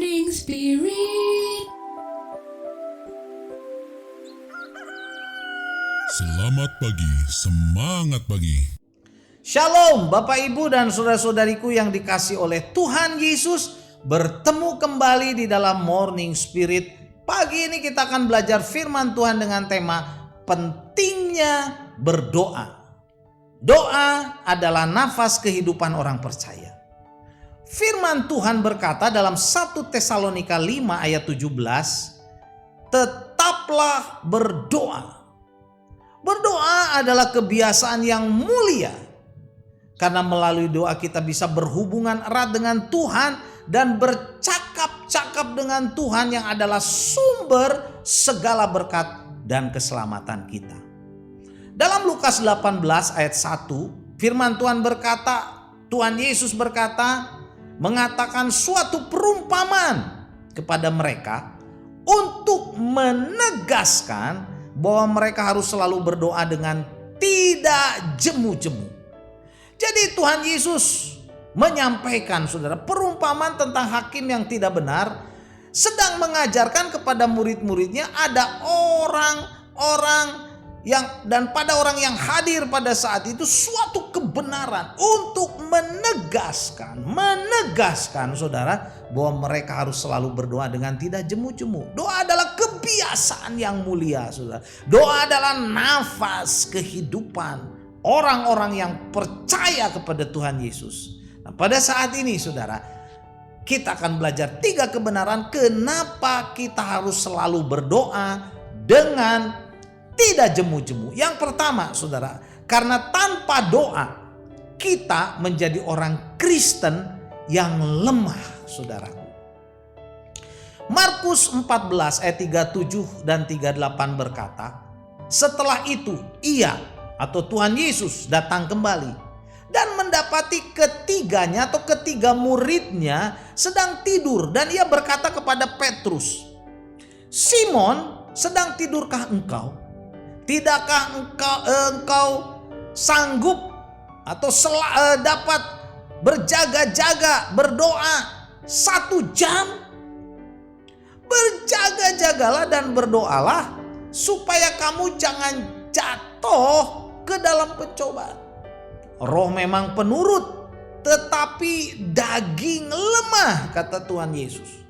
Morning Spirit. Selamat pagi, semangat pagi. Shalom Bapak Ibu dan saudara-saudariku yang dikasih oleh Tuhan Yesus. Bertemu kembali di dalam Morning Spirit. Pagi ini kita akan belajar firman Tuhan dengan tema pentingnya berdoa. Doa adalah nafas kehidupan orang percaya. Firman Tuhan berkata dalam 1 Tesalonika 5 ayat 17, tetaplah berdoa. Berdoa adalah kebiasaan yang mulia. Karena melalui doa kita bisa berhubungan erat dengan Tuhan dan bercakap-cakap dengan Tuhan yang adalah sumber segala berkat dan keselamatan kita. Dalam Lukas 18 ayat 1, firman Tuhan berkata, Tuhan Yesus berkata, mengatakan suatu perumpamaan kepada mereka untuk menegaskan bahwa mereka harus selalu berdoa dengan tidak jemu-jemu. Jadi Tuhan Yesus menyampaikan saudara perumpamaan tentang hakim yang tidak benar, sedang mengajarkan kepada murid-muridnya ada orang-orang dan pada orang yang hadir pada saat itu suatu kebenaran untuk menegaskan saudara bahwa mereka harus selalu berdoa dengan tidak jemu-jemu. Doa adalah kebiasaan yang mulia saudara. Doa adalah nafas kehidupan orang-orang yang percaya kepada Tuhan Yesus. Nah, pada saat ini saudara, kita akan belajar 3 kebenaran kenapa kita harus selalu berdoa dengan tidak jemu-jemu. Yang pertama saudara, karena tanpa doa kita menjadi orang Kristen yang lemah saudara. Markus 14 ayat 37 dan 38 berkata, setelah itu ia atau Tuhan Yesus datang kembali dan mendapati ketiga muridnya sedang tidur, dan ia berkata kepada Petrus, Simon, sedang tidurkah engkau? Tidakkah engkau sanggup atau dapat berjaga-jaga berdoa 1 jam? Berjaga-jagalah dan berdoalah supaya kamu jangan jatuh ke dalam pencobaan. Roh memang penurut, tetapi daging lemah, kata Tuhan Yesus.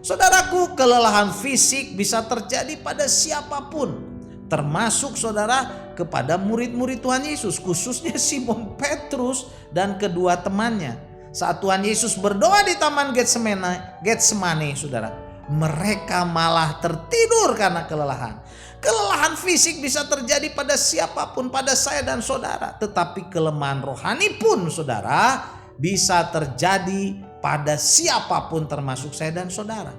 Saudaraku, kelelahan fisik bisa terjadi pada siapapun, termasuk saudara kepada murid-murid Tuhan Yesus, khususnya Simon Petrus dan kedua temannya. Saat Tuhan Yesus berdoa di Taman Getsemani, saudara, mereka malah tertidur karena kelelahan. Kelelahan fisik bisa terjadi pada siapapun, pada saya dan saudara. Tetapi kelemahan rohani pun saudara bisa terjadi pada siapapun termasuk saya dan saudara.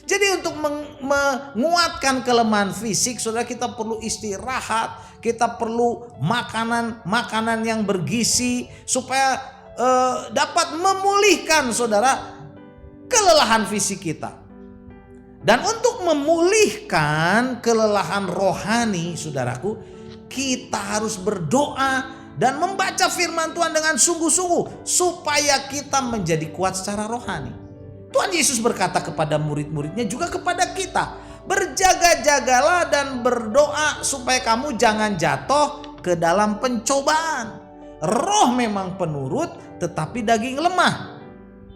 Jadi untuk menguatkan kelemahan fisik saudara, kita perlu istirahat, kita perlu makanan yang bergizi supaya dapat memulihkan saudara kelelahan fisik kita. Dan untuk memulihkan kelelahan rohani saudaraku, kita harus berdoa dan membaca firman Tuhan dengan sungguh-sungguh supaya kita menjadi kuat secara rohani. Tuhan Yesus berkata kepada murid-muridnya juga kepada kita, berjaga-jagalah dan berdoa supaya kamu jangan jatuh ke dalam pencobaan. Roh memang penurut tetapi daging lemah.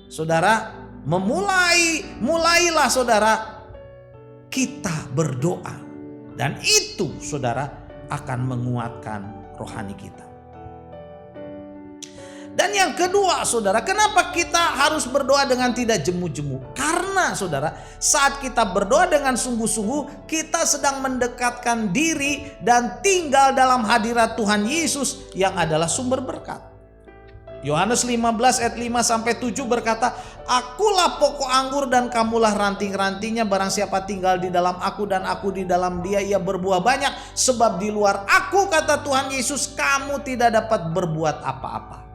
Saudara, mulailah saudara kita berdoa, dan itu saudara akan menguatkan rohani kita. Dan yang kedua saudara, kenapa kita harus berdoa dengan tidak jemu-jemu? Karena saudara, saat kita berdoa dengan sungguh-sungguh, kita sedang mendekatkan diri dan tinggal dalam hadirat Tuhan Yesus yang adalah sumber berkat. Yohanes 15 ayat 5-7 berkata, akulah pokok anggur dan kamulah ranting-rantingnya. Barang siapa tinggal di dalam aku dan aku di dalam dia, ia berbuah banyak. Sebab di luar aku, kata Tuhan Yesus, kamu tidak dapat berbuat apa-apa.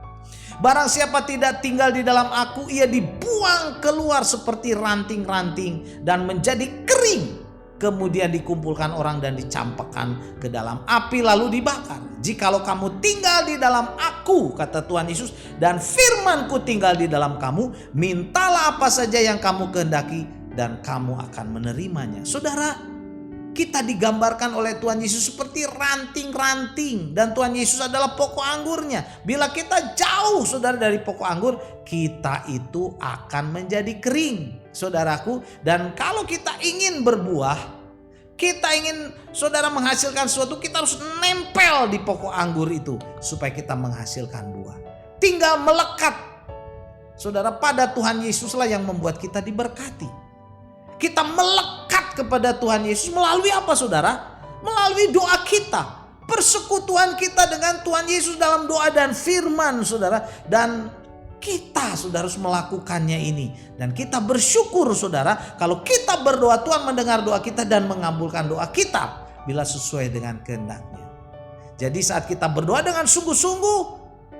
Barang siapa tidak tinggal di dalam aku, ia dibuang keluar seperti ranting-ranting dan menjadi kering. Kemudian dikumpulkan orang dan dicampakkan ke dalam api lalu dibakar. Jikalau kamu tinggal di dalam aku aku, kata Tuhan Yesus, dan firman-Ku tinggal di dalam kamu. Mintalah apa saja yang kamu kehendaki dan kamu akan menerimanya. Saudara, kita digambarkan oleh Tuhan Yesus seperti ranting-ranting, dan Tuhan Yesus adalah pokok anggurnya. Bila kita jauh, saudara, dari pokok anggur, kita itu akan menjadi kering, saudaraku. Dan kalau kita ingin berbuah, kita ingin, saudara, menghasilkan sesuatu, kita harus nempel di pokok anggur itu supaya kita menghasilkan buah. Tinggal melekat, saudara, pada Tuhan Yesuslah yang membuat kita diberkati. Kita melekat kepada Tuhan Yesus melalui apa, saudara? Melalui doa kita, persekutuan kita dengan Tuhan Yesus dalam doa dan firman, saudara. Dan kita, saudara, harus melakukannya ini. Dan kita bersyukur, saudara, kalau kita berdoa, Tuhan mendengar doa kita dan mengabulkan doa kita bila sesuai dengan kehendak-Nya. Jadi saat kita berdoa dengan sungguh-sungguh,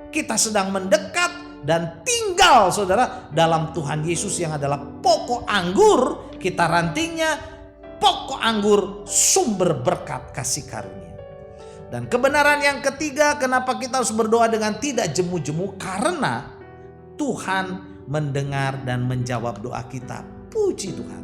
kita sedang mendekat dan tinggal, saudara, dalam Tuhan Yesus yang adalah pokok anggur. Kita rantingnya, pokok anggur, sumber berkat kasih karunia. Dan kebenaran yang ketiga, kenapa kita harus berdoa dengan tidak jemu-jemu? Karena Tuhan mendengar dan menjawab doa kita. Puji Tuhan.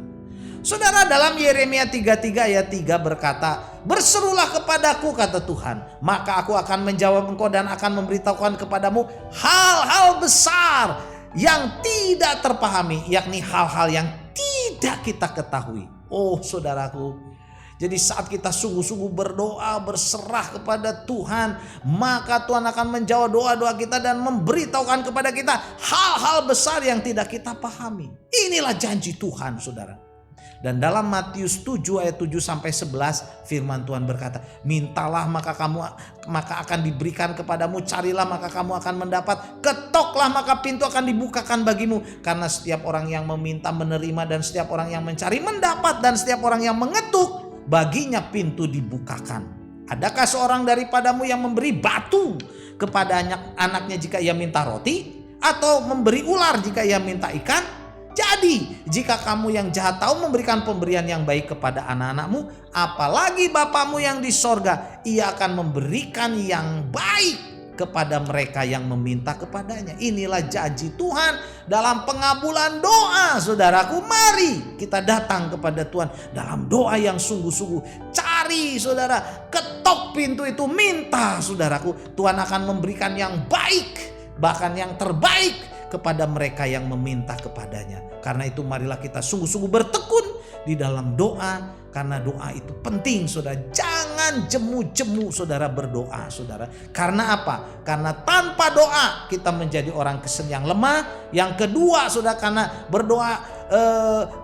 Saudara, dalam Yeremia 33 ayat 3 berkata, "Berserulah kepadaku," kata Tuhan, "maka aku akan menjawab engkau dan akan memberitahukan kepadamu hal-hal besar yang tidak terpahami," yakni hal-hal yang tidak kita ketahui. Oh, saudaraku, jadi saat kita sungguh-sungguh berdoa, berserah kepada Tuhan, maka Tuhan akan menjawab doa-doa kita dan memberitahukan kepada kita hal-hal besar yang tidak kita pahami. Inilah janji Tuhan, saudara. Dan dalam Matius 7 ayat 7 sampai 11 firman Tuhan berkata, "Mintalah maka akan diberikan kepadamu, carilah maka kamu akan mendapat, ketoklah maka pintu akan dibukakan bagimu. Karena setiap orang yang meminta menerima, dan setiap orang yang mencari mendapat, dan setiap orang yang mengetuk baginya pintu dibukakan. Adakah seorang daripadamu yang memberi batu kepada anaknya jika ia minta roti, atau memberi ular jika ia minta ikan? Jadi jika kamu yang jahat tahu memberikan pemberian yang baik kepada anak-anakmu, apalagi Bapamu yang di sorga, ia akan memberikan yang baik kepada mereka yang meminta kepadanya." Inilah janji Tuhan dalam pengabulan doa, saudaraku. Mari kita datang kepada Tuhan dalam doa yang sungguh-sungguh. Cari, saudara, ketok pintu itu, minta, saudaraku. Tuhan akan memberikan yang baik, bahkan yang terbaik kepada mereka yang meminta kepadanya. Karena itu marilah kita sungguh-sungguh bertekun di dalam doa, karena doa itu penting, saudara. Jangan jemu-jemu, saudara, berdoa, saudara. Karena apa? Karena tanpa doa kita menjadi orang Kristen yang lemah. Yang kedua, saudara, karena berdoa,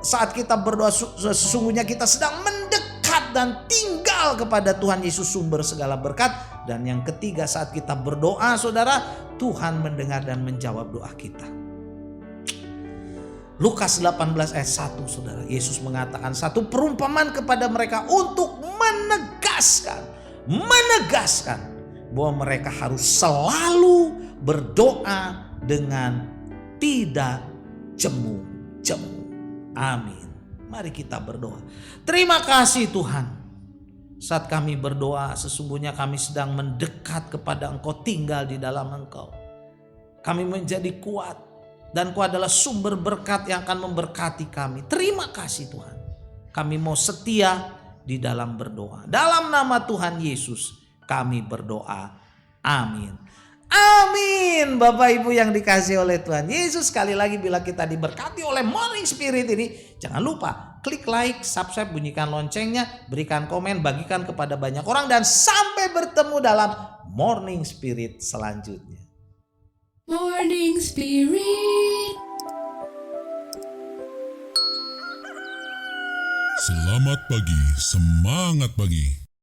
saat kita berdoa sesungguhnya kita sedang mendekat dan tinggal kepada Tuhan Yesus, sumber segala berkat. Dan yang ketiga, saat kita berdoa, saudara, Tuhan mendengar dan menjawab doa kita. Lukas 18 ayat 1, saudara, Yesus mengatakan satu perumpamaan kepada mereka untuk menegaskan bahwa mereka harus selalu berdoa dengan tidak jemu-jemu. Amin. Mari kita berdoa. Terima kasih Tuhan. Saat kami berdoa, sesungguhnya kami sedang mendekat kepada Engkau, tinggal di dalam Engkau. Kami menjadi kuat, dan Engkau adalah sumber berkat yang akan memberkati kami. Terima kasih Tuhan. Kami mau setia di dalam berdoa. Dalam nama Tuhan Yesus kami berdoa. Amin. Amin. Bapak Ibu yang dikasihi oleh Tuhan Yesus, sekali lagi bila kita diberkati oleh Morning Spirit ini, jangan lupa klik like, subscribe, bunyikan loncengnya, berikan komen, bagikan kepada banyak orang, dan sampai bertemu dalam Morning Spirit selanjutnya. Morning Spirit. Selamat pagi, semangat pagi.